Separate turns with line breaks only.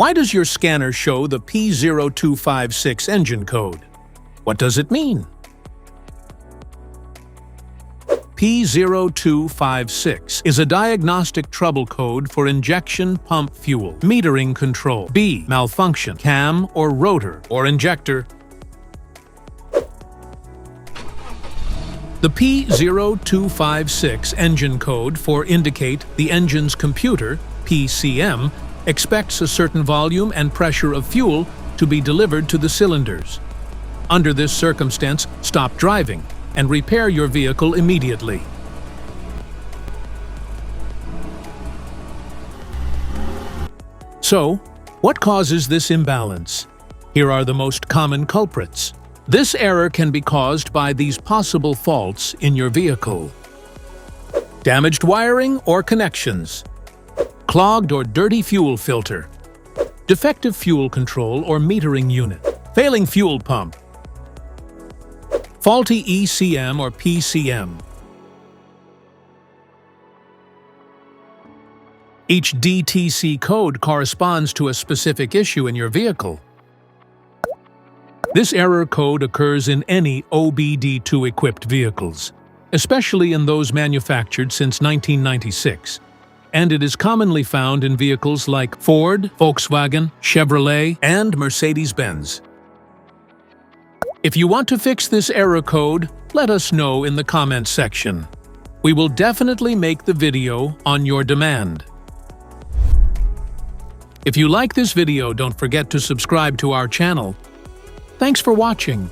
Why does your scanner show the P0256 engine code? What does it mean? P0256 is a diagnostic trouble code for injection pump fuel, metering control, B, malfunction, cam or rotor or injector. The P0256 engine code for indicate the engine's computer, PCM, expects a certain volume and pressure of fuel to be delivered to the cylinders. Under this circumstance, stop driving and repair your vehicle immediately. So, what causes this imbalance? Here are the most common culprits. This error can be caused by these possible faults in your vehicle: damaged wiring or connections, clogged or dirty fuel filter, defective fuel control or metering unit, failing fuel pump, faulty ECM or PCM. Each DTC code corresponds to a specific issue in your vehicle. This error code occurs in any OBD2-equipped vehicles, especially in those manufactured since 1996, and it is commonly found in vehicles like Ford, Volkswagen, Chevrolet, and Mercedes-Benz. If you want to fix this error code, let us know in the comments section. We will definitely make the video on your demand. If you like this video, don't forget to subscribe to our channel. Thanks for watching.